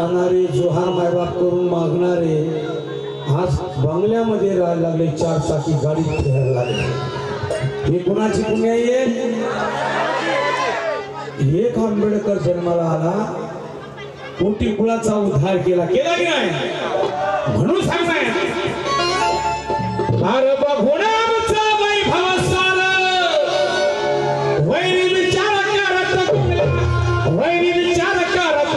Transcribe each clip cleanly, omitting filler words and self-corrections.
राहणारे जोहार मायबाप करून मागणारे आज बंगल्यामध्ये राहायला लागले, 4 चाकी गाडीत फिरायला लागले। हे कुणाची पुण्य आहे? एक आंबेडकर जन्माला आला, कोटी कुळाचा उद्धार केला की नाही? म्हणून सांगताय अरे बघून आमचा वैभव सार वैरी विचार करत वैरी विचार करत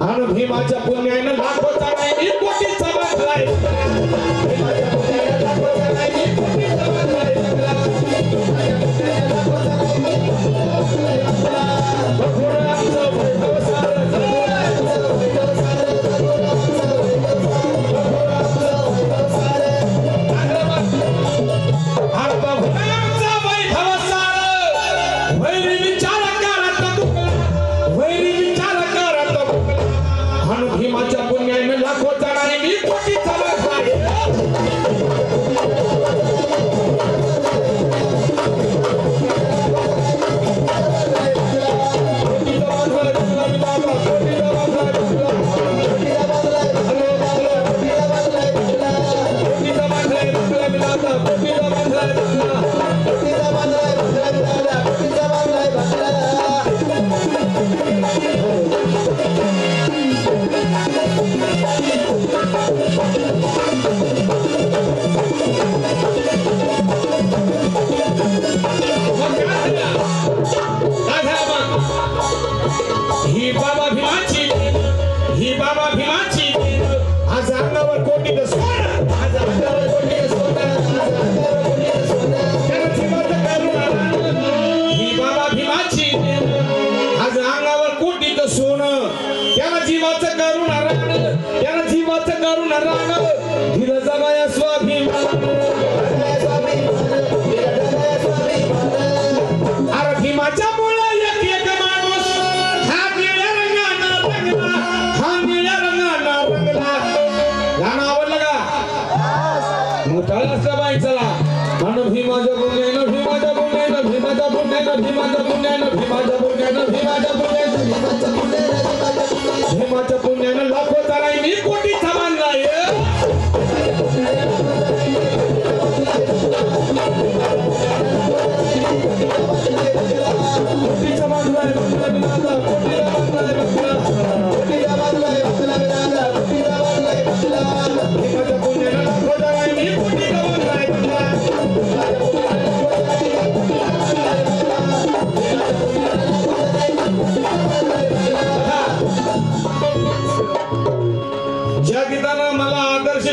आणि भीमाच्या पुण्यानं लाखोचा नाही कोटीचा बदलाय भीमाच्या पुण्यानं लाखोचा नाही मी कोटीचा बांधलाय।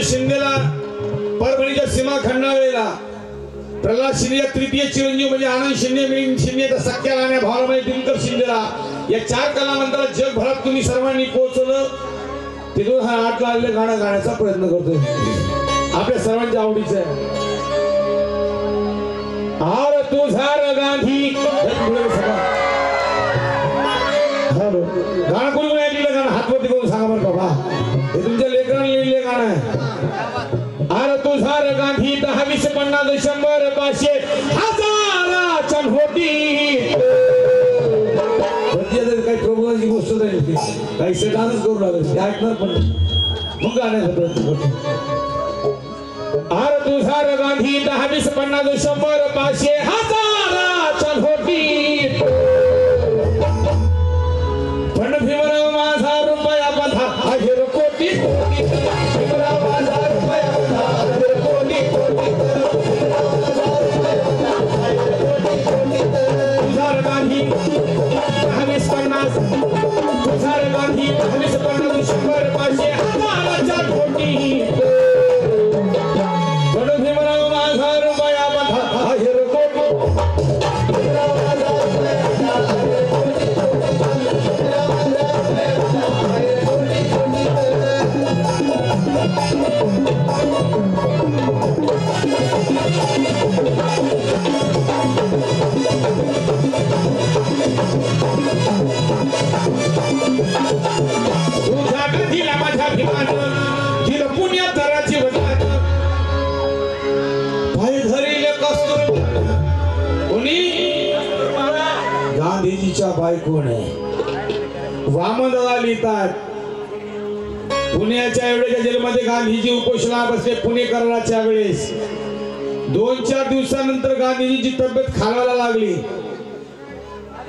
शिंदेला परभणीच्या सीमा खंडाळलेला प्रल्हाद शिंदे तृतीय चिरंजीव म्हणजे आनंद शिंदे मिलिंद शिंदे सख्या राण्या भावरामाई दिनकर शिंदेला या 4 कलावंताला जगभरात तुम्ही सर्वांनी पोहोचवलं। ते 2008 ला आलेलं गाणं गाण्याचा प्रयत्न करतोय, आपल्या सर्वांच्या आवडीचं आहे। आर तुझा गांधी गाणं कोणी ऐकलेलं गाणं हातवरती करून सांगा बरं बाबा, हे तुमच्या लेकरांनी लिहिलेलं गाणं आहे। अरे तुझा गांधी 10, 20, 50, 100, 500, 1000 होती काही प्रभूची गोष्ट नाही, काही सेटानच करू लागेल ते ऐकणार पण मग गाण्याचा प्रयत्न करतो। अरे तुझा गांधी 10, 20, 50, 100, 500, 1000 होती पण भीमराव माझा रुपया बंधा 1000 कोटी भीमराव माझा रुपया बंधा 1000 कोटी तुझार गांधी 10, 20, 50 तुझार गांधी 10, 20, 50, 100, 500, 1000 कोटी पण भीमराव माझा रुपया बंधा 1000 कोटी गांधीजीच्या बायकोने वामनदादा लिहितात, पुण्याच्या वेळेच्या जेलमध्ये गांधीजी उपोषणाला बसले पुणेकराच्या वेळेस. 2-4 दिवसानंतर गांधीजींची तब्येत खालावायला लागली.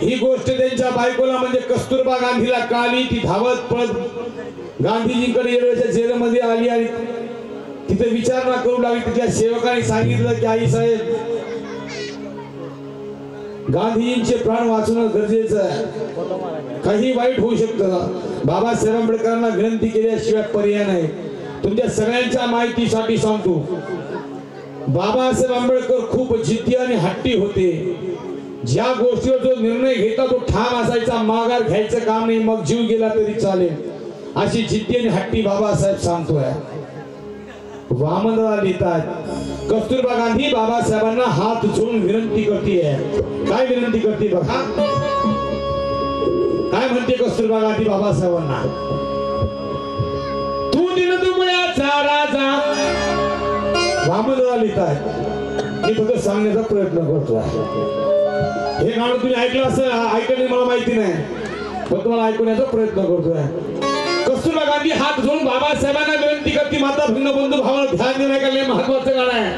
ही गोष्ट त्यांच्या बायकोला म्हणजे कस्तुरबा गांधीला कळाली. ती धावत पळत गांधीजींकडे येळेच्या जेलमध्ये आली आणि तिथे विचारणा करू लागली. तिच्या सेवकाने सांगितलं की आई साहेब, गांधीजींचे प्राण वाचवणं गरजेचं आहे, काही वाईट होऊ शकतं. बाबासाहेब आंबेडकरांना विनंती केल्याशिवाय पर्याय नाही. तुमच्या सगळ्यांच्या माहितीसाठी सांगतो, बाबासाहेब आंबेडकर खूप जिद्दी आणि हट्टी होते. ज्या गोष्टीवर जो निर्णय घेता तो ठाम असायचा, माघार घ्यायचं काम नाही, मग जीव गेला तरी चालेल, अशी जिद्दी आणि हट्टी बाबासाहेब सांगतोय. वामनदादा लिहितात, कस्तुरबा गांधी बाबासाहेबांना हात जोडून विनंती करते. काय विनंती करते बघा, काय म्हणते कस्तुरबा गांधी बाबासाहेबांना, तू दिनदुबळ्याचा राजा. वामनदादा लिहितात, मी फक्त सांगण्याचा प्रयत्न करतोय. हे गाणं तुम्ही ऐकलं असं ऐकलं मला माहिती नाही, पण तुम्हाला ऐकण्याचा प्रयत्न करतोय. कस्तुरबा गांधी हात जोडून बाबासाहेबांना विनंती करते. माता भिन्न बंधू भावाला ध्यान देण्यात आले, महत्वाचं गाणं आहे.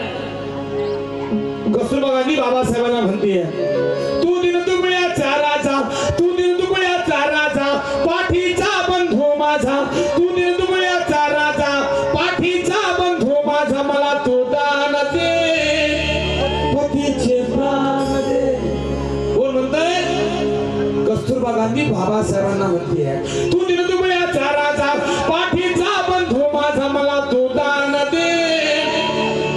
कस्तुरबा गांधी बाबासाहेबांना म्हणते, तू दिनदुबळ्याचा राजा, तू दिनदुबळ्याचा राजा, पाठीचा बंधू माझा, तू दिनदुबळ्याचा राजा, पाठीचा बंधू माझा, मला तू दान दे, पतीचे प्राण दे. कोण म्हणतंय? कस्तुरबा गांधी बाबासाहेबांना म्हणते, तू दिनदुबळ्याचा राजा, पाठीचा बंधू माझा, मला तू दान दे,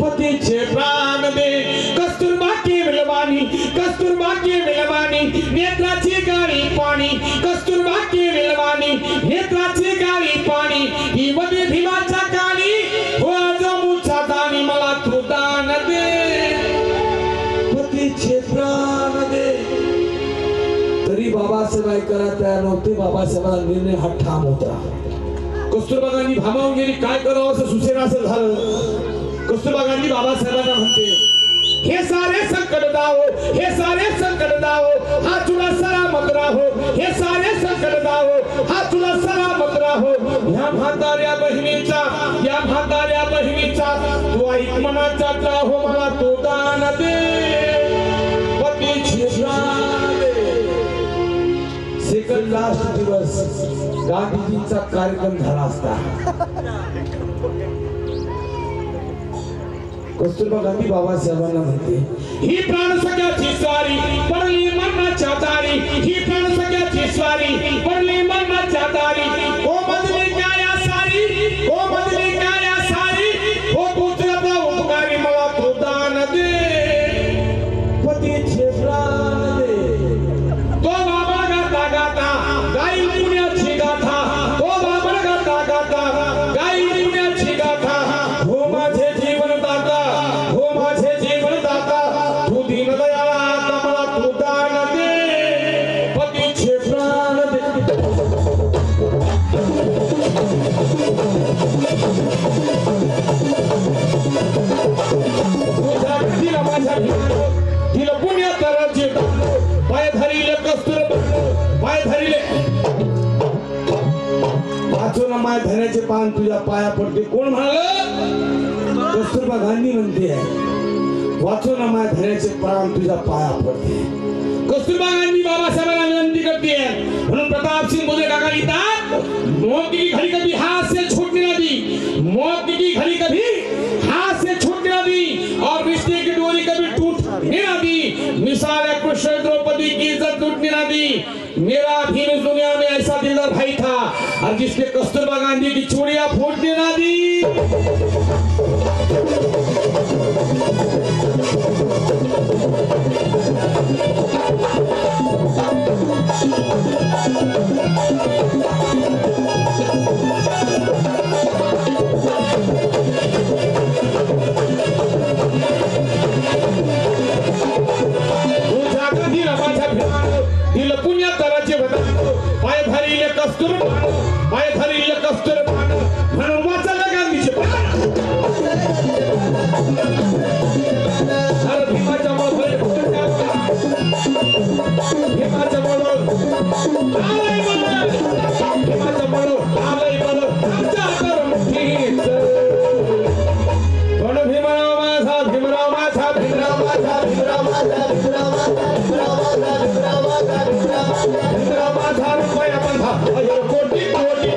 पतीचे प्राण दे. कस्तुरबा की विलवानी, कस्तुरबा की विलवानी, नेत्राची गाळी पाणी, कस्तुरबा की विलवानी, नेत्राची गाळी पाणी, ही मध्ये भीमाच्या काळी हो जमूचा दानी, मला तू दान दे, पतीचे प्राण दे. तरी बाबासाहेब ऐकायला तयार नव्हते. बाबासाहेबांचा निर्णय हा ठाम होता. कस्तुरबा गांधी भामावून गेली, काय करावं असं सुचेना असं झालं. कस्तुरबा गांधी बाबासाहेबांना म्हणते, हे सारे संकट दावो, हे सारे संकट दावो, हा तुला सलामत राहो, हे सारे संकट दावो, हा तुला सलामत राहो. या म्हाताऱ्या बहिणीचा, या म्हाताऱ्या बहिणीचा तू ऐक मनाचा राहो, मला तो दान दे, पतीचे प्राण दे. सेकंड लास्ट दिवस गांधीजींचा कार्यक्रम झाला असता. कस्तुरबा गांधी बाबासाहेबांना म्हणते, ही प्राणसख्याची स्वारी पडली मरणाच्या दारी, ही प्राणसख्याची स्वारी पडली मरणाच्या दारी, ओ मधली काया सारी, ओ मधली काया सारी, ओ पुत्राचा उपकारी, मला तू दान दे, पतीचे प्राण दे. तो बाबा गाता गाता गाई पुण्याची गाथा, तो बाबा गाता गाता गाई पुण्याची गाथा, हो माझे जीवन दाता, हो माझे जीवन दाता, तू दीनदयाळा, मला तू दान दे, पतीचे प्राण दे. तुझ्या माझ्या दिलं पुण्यात राज्य, पाय धरिले कस्तुरबा, पाय धरिले, वाचून माय धन्याचे पान तुझ्या पाया पडते. कोण म्हणाल? कस्तुरबा गांधी म्हणते, वाचून माय धन्याचे पान तुझ्या पाया पडते. कस्तुरबा गांधी बाबासाहेबांना विनंती करते. म्हणून प्रतापसिंह बोले काका लिहितात, मौत की घड़ी कभी हाथ से छूटने ना दी, मौत की घड़ी कभी हाथ से छूटने ना दी, और रिश्ते की डोरी कभी टूटने ना दी, मिसाल है कृष्ण द्रौपदी की इज्जत टूटने ना दी. मेरा भी इस दुनिया में ऐसा दिलदार भाई था, और जिसने कस्तूरबा गांधी की चूड़ियां फूटने ना दी. पाय धरिले कस्तूरबा, पाय धरिले कस्तूरबा, कोटी कोटी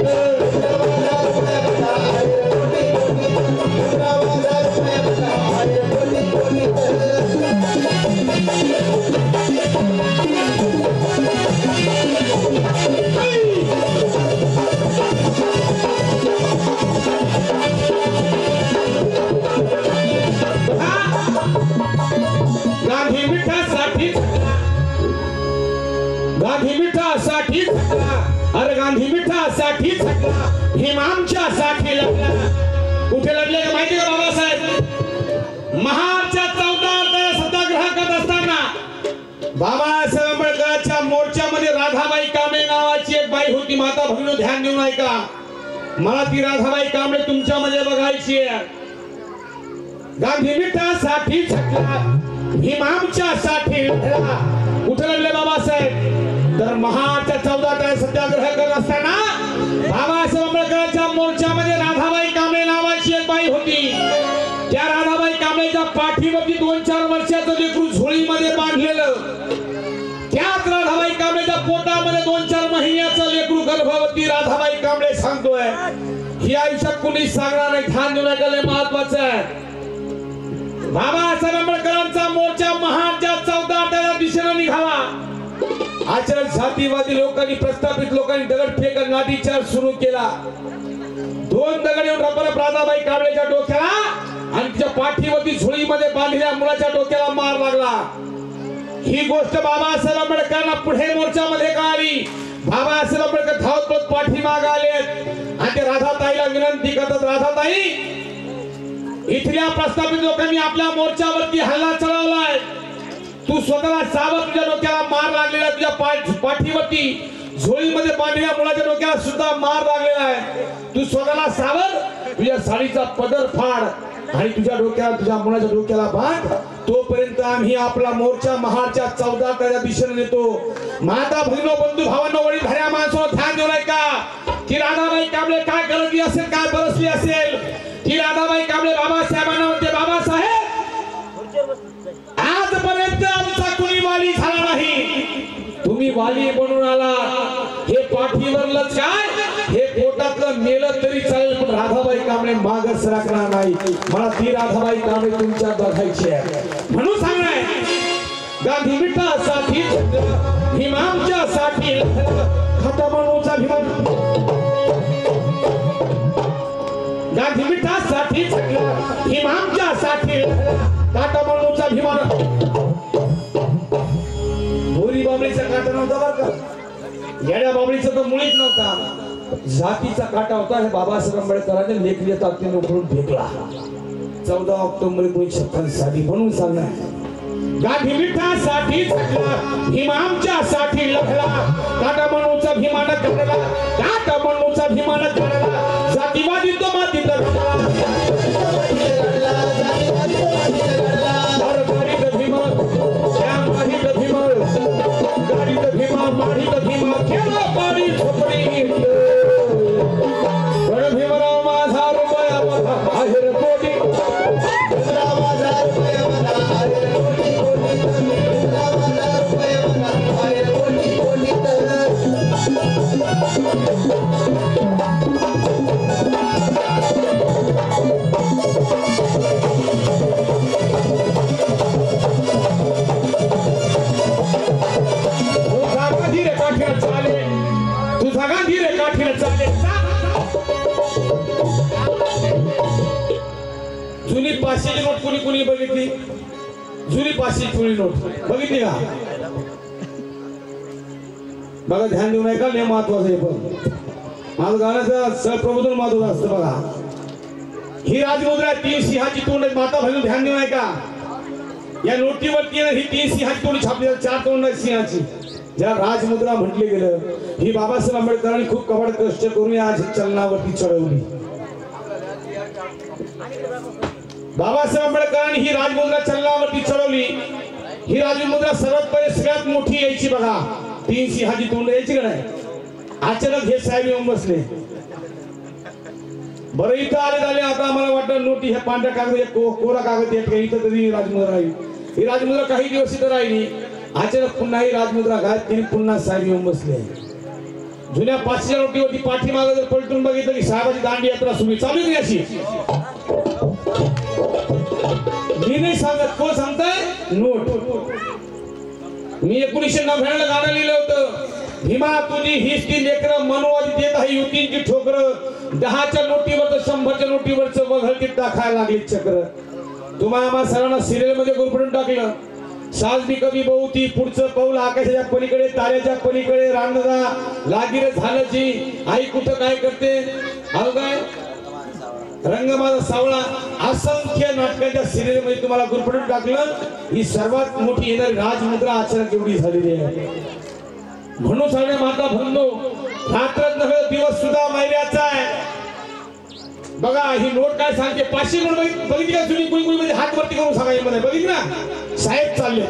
गांधी मिठासाठी अरे गांधी मिठासाठी हिमामच्या साठी लढला. कुठे लढले माहिती का बाबासाहेब? महाडच्या 14 सत्याग्रह करत असताना बाबासाहेब आंबेडकरांच्या मोर्चामध्ये राधाबाई कांबळे नावाची एक बाई होती. माता भगिनी ध्यान देऊन ऐका, मला ती राधाबाई कांबळे तुमच्यामध्ये बघायची आहे. गांधी मिठासाठी झटला, हिमामच्या साठी लढला. कुठे लढले बाबासाहेब? तर महाडच्या 14 सत्याग्रह करत असताना बाबासाहेब आंबेडकरांच्या मोर्चामध्ये राधाबाई कांबळे नावाची एक बाई होती. त्या राधाबाई कांबळेच्या पाठीवरती 2-4 वर्षाचं लेकरू झोळीमध्ये बांधलेलं. त्याच राधाबाई कांबळेच्या पोटामध्ये 2-4 महिन्याचं लेकरू गर्भवती राधाबाई कांबळे सांगतोय. ही आयुष्यात कुणी सांगणार नाही. ध्यान देणं महत्वाचं आहे. बाबासाहेब आंबेडकरांचा मोर्चा महाडच्या 14 दिशेने निघाला. आचरण जातीवादी लोकांनी, प्रस्थापित लोकांनी दगडफेक लाठीचार्ज सुरू केला. 2 दगड येऊन रपरप राधाबाई कांबळेच्या डोक्याला आणि तिच्या पाठीवरती झोळीमध्ये बांधलेल्या मुलाच्या डोक्याला मार लागला. ही गोष्ट बाबासाहेब आंबेडकरांना पुढे मोर्चामध्ये कळाली. बाबासाहेब आंबेडकर धावत पाठीमागे आले आणि ते राधाताईला विनंती करतात, राधाताई, इथल्या प्रस्थापित लोकांनी आपल्या मोर्चावरती हल्ला चढवलाय. तू स्वतःला सावध, तुझ्या डोक्याला मार लागलेला, तुझ्या पाठीवरती झोळीमध्ये बांधलेल्या मुलाच्या डोक्याला सुद्धा मार लागलेला आहे. तू स्वतःला सावध, तुझ्या साडीचा पदर फाड आणि तुझ्या डोक्याला, तुझ्या मुलाच्या डोक्याला बांध. तोपर्यंत आम्ही आपला मोर्चा महाडच्या 14 दिशेने नेतो. माता भगिनो, बंधू भावांनो, वडीलधाऱ्या माणसांनो, ध्यान देऊ नका की राधाबाई कांबळे काय करतली असेल, काय बरसली असेल. की राधाबाई कांबळे बाबासाहेबांना म्हणते, बाबासाहेब, आजपर्यंत आमचा कुणी वाली झाला नाही. तुम्ही वाली बनून आला. हे पाठीवरलंच काय, हे पोटातलं मेलं तरी चालेल, पण राधाबाई कांबळे मागं सरकणार नाही. मला ती राधाबाई कांबळे तुमच्यात बघायची आहे. म्हणून सांगणार, गांधी मिठासाठी हिमामच्या साठी खटामणूचा भीमान. गांधी मिठासाठी हिमामच्या साठी काटामणूचा भीमान. भोरी बाबळीचा काटा नव्हता बरं का, येड्या बाबळीचा तर मुळीच नव्हता. जातीचा काटा होता. हे बाबासाहेब आंबेडकरांनी लेखनीय ताकदीने उकळून फेकला 14 ऑक्टोबर 1956 साली. म्हणून सांगणार, गांधी मिठासाठी हिमामच्या साठी लढला, काटामणूचा भीमान करला, काटामणूचा भीमान करला. जातीवादी तो मातीत भीमराव माझा रुपया आहेर कोटी. जुनी 500ची नोट कोणी कोणी बघितली? जुनी 500ची नोट बघितली का? बघा, ध्यान देऊ नका, लय महत्वाचं आहे. पण माझं गाण्याचं सहप्रबोधन महत्वाचं असतं. बघा, ही राजमुद्रा 3 सिंहाची तोंड. माता भगिनी, ध्यान देऊ नका, या नोटीवरती ही 3 सिंहाची तोंड छापली. 4 तोंड सिंहाची, ज्याला राजमुद्रा म्हटले गेलं. ही बाबासाहेब आंबेडकरांनी खूप कबाड कष्ट करून आज चलनावरती चढवली. बाबासाहेब आंबेडकरांनी ही राजमुद्रा चलनावरती चढवली. ही राजमुद्रा सर्वात पहिले सगळ्यात मोठी यायची. बघा, 3 सिंहाची तोंड यायची का नाही? अचानक हे साहेब येऊन बसले. बरं, इथं आले. आता मला वाटतं नोटी ह्या पांढऱ्या कागद, कोरा कागद इथं तरी राजमुद्रा राहील. ही राजमुद्रा काही दिवस इथं राहिली. अचानक पुन्हा ही राजमुद्रा गायब केली. पुन्हा साहेब येऊन बसले. जुन्या 500 नोटीवरती पाठीमागे जर पलटून बघितलं की साहेबाची दांडी यात्रा सुरू चालू आहे अशी. मी नाही सांगत, कोण सांगताय? नोट. मी 1999 ला गाणं लिहिलं होतं, भीमा तुझी हीच ती लेकरं मनोवादी देत आहे युतींची ठोकर, 10च्या नोटीवर 100च्या नोटीवरचं वघळतीत टाकायला लागली चक्र. तुम्हाला आम्हा सर्वांना सिरियल मध्ये गुरफडून टाकलं. साज भी कभी बहुती, पुढचं पाऊल आकाशाच्या पलीकडे, ताऱ्याच्या पलीकडे, रांगदा लागीर झालं जी, आई कुठं काय करते, आलो काय रंग माझा सावळा, असंख्य नाटकाच्या सिरियल मध्ये तुम्हाला गुरफडून टाकलं. ही सर्वात मोठी येणारी राजमुद्रा अचानक एवढी झालेली आहे. म्हणून सगळे माता बंधू, रात्र नव्हे दिवस सुद्धा मैऱ्याचा आहे. बघा ही नोट काय सांगते, 500 नोट बघितली का तुम्ही? कुणी मध्ये हात वरती करून सांगायला मध्ये बघितली ना, साहेब चालले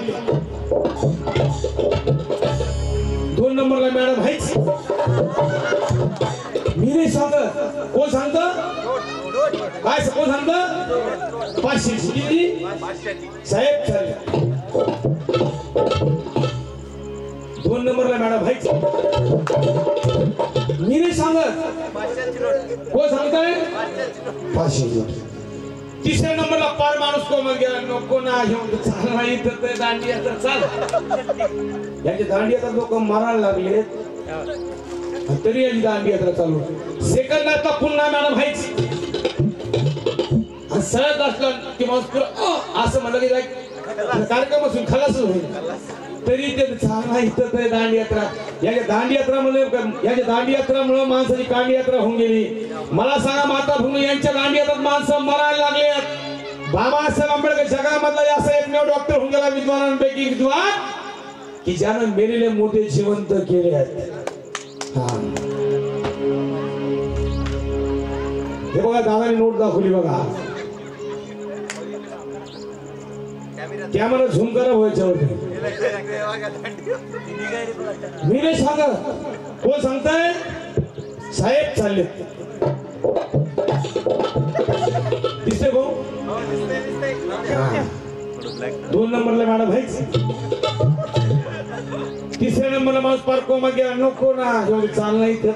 2 नंबरला मॅडम आहेच. मी नाही सांगत, कोण सांगत? काय कोण सांगत? 500 किती? साहेब चालले 2 नंबरला मॅडम आहेच. मी नाही सांगत, कोण सांगताय? 500. 3ऱ्या नंबरला पार माणूस कोण गेला, नको ना घेऊन चाल नाही तर दांडी यात्रा चाल. याची दांडी यात्रा लोक मारायला लागले तरी याची दांडी यात्रा चालू. सेकंदातला पुन्हा मॅडम आहेच. सहज असलं की माणूस पुरं असं म्हणलं की कार्यक्रम असून खलासच होईल तरी ते चांगला इथं दांडी यात्रा. याच्या दांडी यात्रामुळे माणसाची कांडी यात्रा होऊन गेली. मला सांगा माता भूमी यांच्या दांडी यात्रात माणसं मरायला लागले. बाबासाहेब आंबेडकर जगामधला असा एकमेव डॉक्टर होऊन गेला विद्वानांपैकी विद्वान की ज्यानं मेलेले मोठे जिवंत केले आहेत. हे बघा दादाने नोट दाखवली बघा. कॅमेरा झूम करा व्हायच्यावरती. मी नाही सांगत, कोण सांगताय? साहेब चालले. दिसते भाऊ? 2 नंबरला मॅडम आहेच. 3ऱ्या नंबरला माणूस पार कोमा गेला, नको ना एवढी चालना इथे.